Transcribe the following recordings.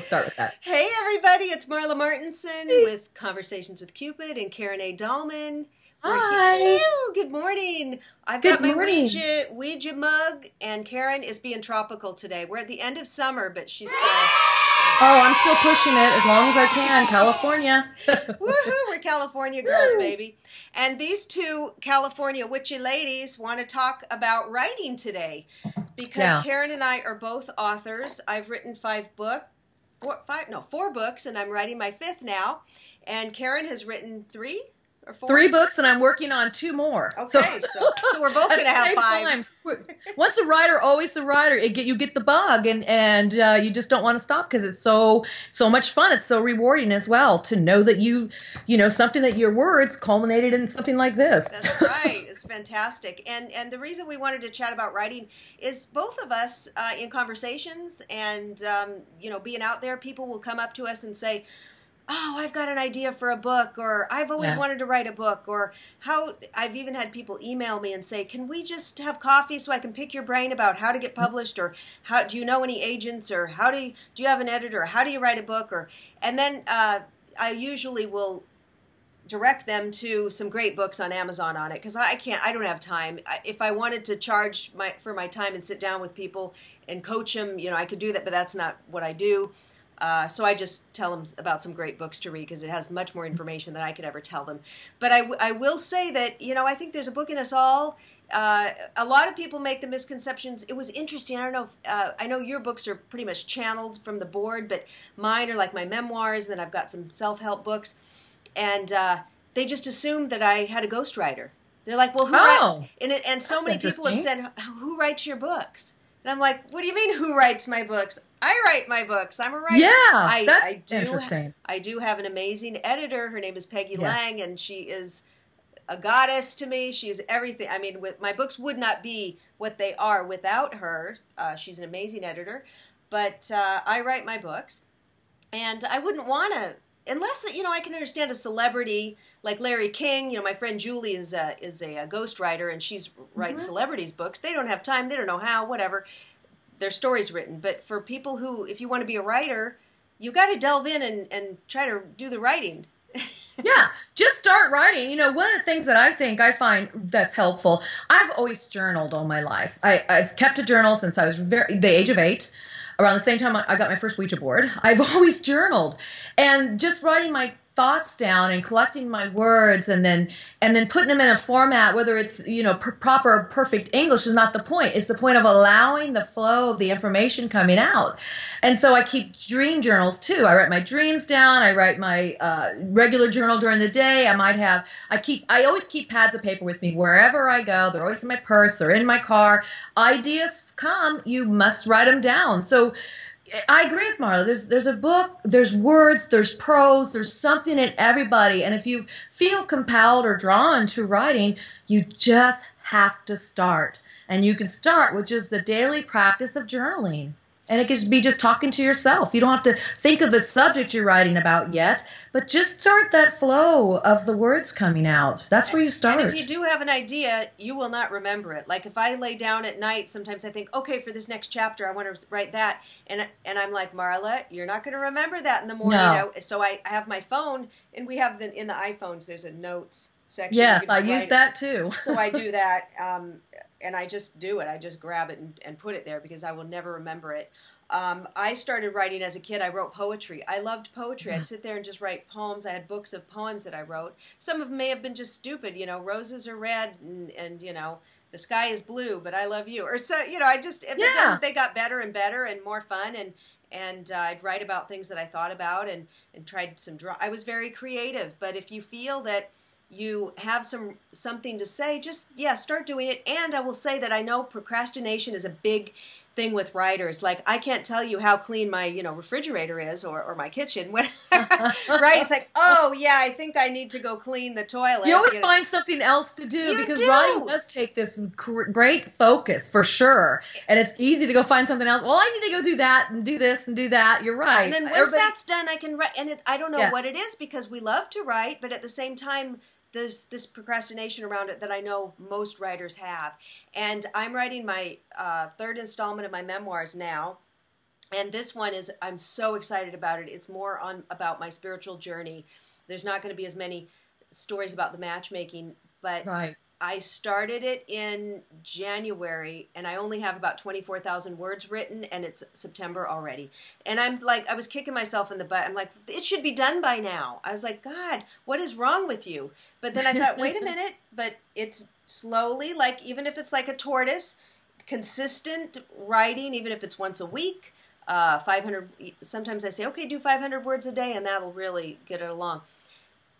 let's start with that. Hey everybody, it's Marla Martenson with Conversations with Cupid and Karen A. Dahlman. Hi. Hello, good morning. I've Good got my morning. Ouija mug, and Karen is being tropical today. We're at the end of summer, but she's still... Oh, I'm still pushing it as long as I can. California. Woohoo, we're California girls, baby. And these two California witchy ladies want to talk about writing today because Karen and I are both authors. I've written four books, and I'm writing my fifth now. And Karen has written three or four? 3 books, and I'm working on 2 more. Okay, so we're both going to have 5. Once a writer, always the writer. You get the bug, and you just don't want to stop because it's so much fun. It's so rewarding as well to know that you know something, that your words culminated in something like this. That's right. It's fantastic. And the reason we wanted to chat about writing is both of us in conversations and being out there, people will come up to us and say, oh, I've got an idea for a book, or I've always wanted to write a book, or I've even had people email me and say, can we just have coffee so I can pick your brain about how to get published, or how do you know any agents, or do you have an editor, or how do you write a book, and then I usually will direct them to some great books on Amazon on it, because I don't have time. If I wanted to charge for my time and sit down with people and coach them, I could do that, but that's not what I do. So I just tell them about some great books to read because it has much more information than I could ever tell them. But I will say that, I think there's a book in us all. A lot of people make the misconceptions. It was interesting. I don't know I know your books are pretty much channeled from the board, but mine are like my memoirs, and then I've got some self-help books. And they just assumed that I had a ghostwriter. They're like, well, and so many people have said, who writes your books? And I'm like, what do you mean, who writes my books? I write my books. I'm a writer. Yeah, that's interesting. I do have an amazing editor. Her name is Peggy Lang, and she is a goddess to me. She is everything. I mean, my books would not be what they are without her. She's an amazing editor. But I write my books, and I wouldn't want to, unless, I can understand a celebrity like Larry King. My friend Julie is a ghostwriter, and she's writes celebrities' books. They don't have time. They don't know how, whatever. Their stories written. But for people who, if you want to be a writer, you got to delve in and try to do the writing. Yeah, just start writing. One of the things that I find that's helpful, I've always journaled all my life. I've kept a journal since I was the age of 8. Around the same time I got my first Ouija board. I've always journaled, and just writing my thoughts down and collecting my words and then putting them in a format, whether it's proper perfect English is not the point. It's the point of allowing the flow of the information coming out. And so I keep dream journals too. I write my dreams down. I write my regular journal during the day. I always keep pads of paper with me wherever I go. They're always in my purse or in my car. Ideas come, you must write them down. So I agree with Marla. There's a book, there's words, there's prose, there's something in everybody. And if you feel compelled or drawn to writing, you just have to start. And you can start with just a daily practice of journaling. And it could be just talking to yourself. You don't have to think of the subject you're writing about yet, but just start that flow of the words coming out. That's where you start. And if you do have an idea, you will not remember it. Like if I lay down at night, sometimes I think, okay, for this next chapter, I want to write that. And I'm like, Marla, you're not going to remember that in the morning. No. So I have my phone, and we have in the iPhones, there's a notes section. Yes, I use that too. So I do that. And I just do it. I just grab it and put it there because I will never remember it. I started writing as a kid. I wrote poetry. I loved poetry. I'd sit there and just write poems. I had books of poems that I wrote. Some of them may have been just stupid, roses are red and the sky is blue, but I love you. Or so, but then they got better and better and more fun, and I'd write about things that I thought about and tried some I was very creative, but if you feel that you have something to say, just start doing it. And I will say that I know procrastination is a big thing with writers. Like, I can't tell you how clean my refrigerator is or my kitchen when right, it's like, oh yeah, I think I need to go clean the toilet. You always find something else to do because writing does take this great focus for sure, and it's easy to go find something else. Well, I need to go do that and do this and do that. You're right. And then once that's done, I can write. And I don't know what it is, because we love to write, but at the same time, there's this procrastination around it that I know most writers have. And I'm writing my third installment of my memoirs now. And this one is, I'm so excited about it. It's more on about my spiritual journey. There's not going to be as many stories about the matchmaking, but Right. I started it in January, and I only have about 24,000 words written, and it's September already. And I'm like, I was kicking myself in the butt. I'm like, it should be done by now. I was like, God, what is wrong with you? But then I thought, wait a minute, but it's slowly, like, even if it's like a tortoise, consistent writing, even if it's once a week, 500, sometimes I say, okay, do 500 words a day, and that'll really get it along.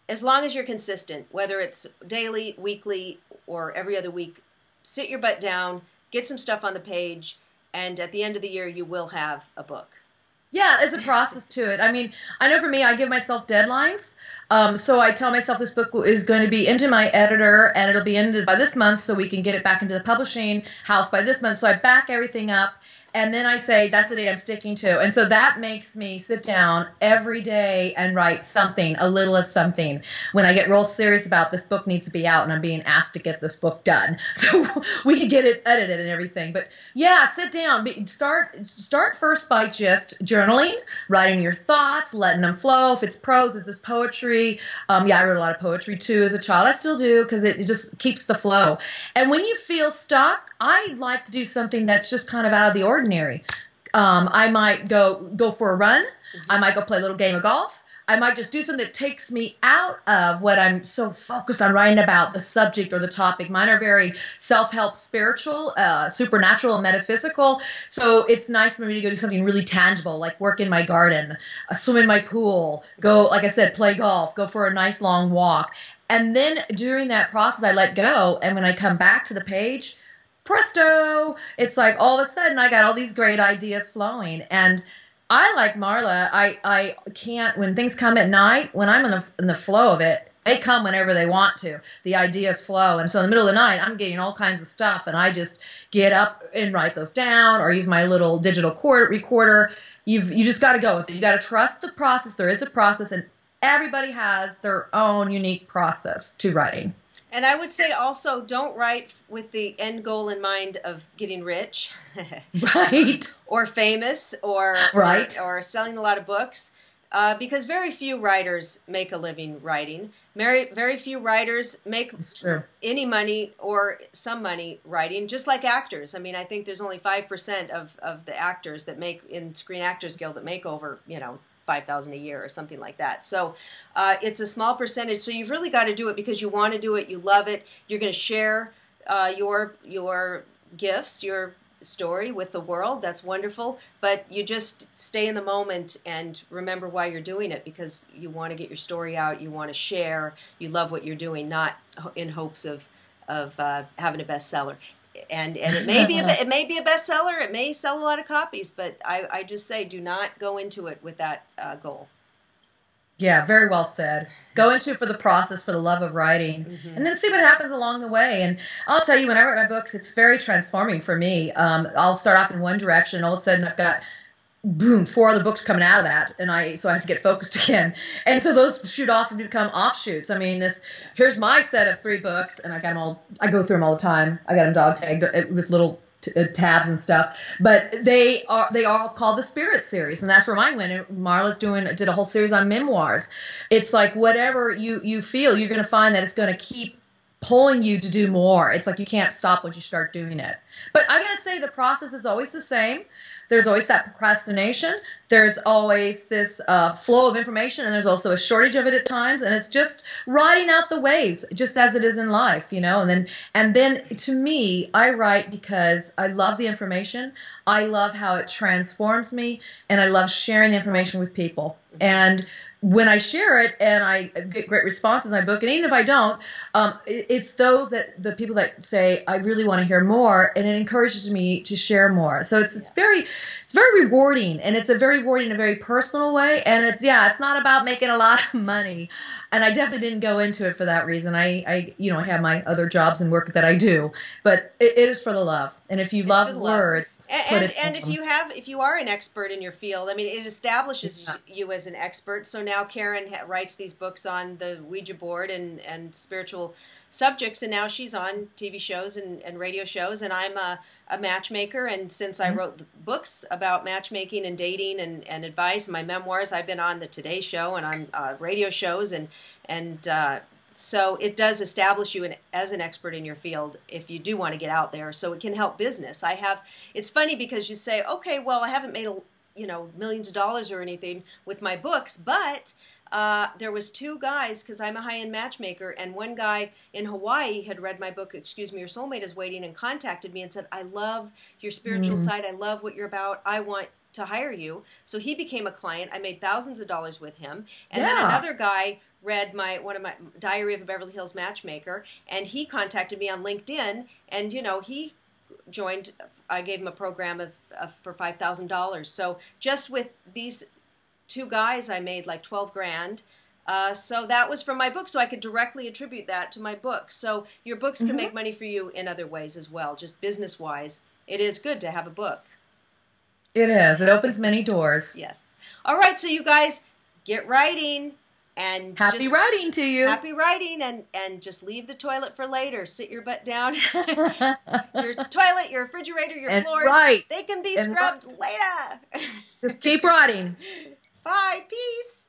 As long as you're consistent, whether it's daily, weekly, or every other week, sit your butt down, get some stuff on the page, and at the end of the year, you will have a book. Yeah, there's a process to it. I mean, I know for me, I give myself deadlines. So I tell myself this book is going to be into my editor, and it'll be ended by this month so we can get it back into the publishing house by this month. So I back everything up. And then I say, that's the date I'm sticking to. And so that makes me sit down every day and write something, a little of something. When I get real serious about this book needs to be out and I'm being asked to get this book done. So we can get it edited and everything. But yeah, sit down. Start first by just journaling, writing your thoughts, letting them flow. If it's prose, it's just poetry. Yeah, I wrote a lot of poetry too as a child. I still do because it just keeps the flow. And when you feel stuck, I like to do something that's just kind of out of the ordinary. I might go for a run. I might go play a little game of golf. I might just do something that takes me out of what I'm so focused on writing about, the subject or the topic. Mine are very self-help, spiritual, supernatural, and metaphysical. So it's nice for me to go do something really tangible, like work in my garden, swim in my pool, go, like I said, play golf, go for a nice long walk. And then during that process, I let go. And when I come back to the page, presto, it's like all of a sudden I got all these great ideas flowing. And I, like Marla, I can't, when things come at night, when I'm in the flow of it, they come whenever they want to. The ideas flow. And so in the middle of the night, I'm getting all kinds of stuff, and I just get up and write those down or use my little digital recorder. You just got to go with it. You got to trust the process. There is a process, and everybody has their own unique process to writing. And I would say also, don't write with the end goal in mind of getting rich, right, or famous, or right, or selling a lot of books, because very few writers make a living writing. Very few writers make any money or some money writing. Just like actors, I mean, I think there's only 5% of the actors that make in Screen Actors Guild that make over, $5,000 a year or something like that. So it's a small percentage. So you've really got to do it because you want to do it. You love it. You're going to share your gifts, your story with the world. That's wonderful. But you just stay in the moment and remember why you're doing it, because you want to get your story out. You want to share. You love what you're doing, not in hopes of having a bestseller. And it may be a bestseller. It may sell a lot of copies, but I just say do not go into it with that goal. Yeah, very well said. Go into it for the process, for the love of writing, and then see what happens along the way. And I'll tell you, when I write my books, it's very transforming for me. I'll start off in one direction, and all of a sudden I've got boom, 4 other books coming out of that, and so I have to get focused again. And so those shoot off and become offshoots. I mean, here's my set of 3 books, and I go through them all the time. I got them dog tagged with little tabs and stuff, but they are called the Spirit series, and that's where mine went. Marla's did a whole series on memoirs. It's like whatever you feel, you're going to find that it's going to keep pulling you to do more. It's like you can't stop once you start doing it. But I gotta say, the process is always the same. There's always that procrastination. There's always this flow of information, and there's also a shortage of it at times. And it's just riding out the waves, just as it is in life, And then to me, I write because I love the information. I love how it transforms me, and I love sharing the information with people. And when I share it and I get great responses in my book, and even if I don't, it's the people that say, I really want to hear more, and it encourages me to share more. So it's very rewarding, and it's a very rewarding in a very personal way, and it's not about making a lot of money, and I definitely didn't go into it for that reason. I have my other jobs and work that I do, but it is for the love, and if you love words. And if you are an expert in your field, I mean, it establishes you as an expert. So now Karen writes these books on the Ouija board and spiritual subjects, and now she's on TV shows and radio shows, and I'm a matchmaker. And since I wrote books about matchmaking and dating and advice, and my memoirs, I've been on the Today Show and on radio shows, and so it does establish you as an expert in your field if you do want to get out there. So it can help business. It's funny because you say, okay, well, I haven't made millions of dollars or anything with my books, but there was two guys, because I'm a high-end matchmaker, and one guy in Hawaii had read my book, Excuse Me, Your Soulmate is Waiting, and contacted me and said, I love your spiritual side. I love what you're about. I want to hire you. So he became a client. I made thousands of dollars with him. And then another guy read one of my Diary of a Beverly Hills Matchmaker, and he contacted me on LinkedIn, and he joined. I gave him a program for $5,000. So just with these two guys, I made like 12 grand. So that was from my book. So I could directly attribute that to my book. So your books can make money for you in other ways as well, just business wise. It is good to have a book. It is. It opens many doors. Yes. All right. So you guys get writing. And happy writing to you. Happy writing, and just leave the toilet for later. Sit your butt down. Your toilet, your refrigerator, your floors, they can be scrubbed later. Just keep writing. Bye. Peace.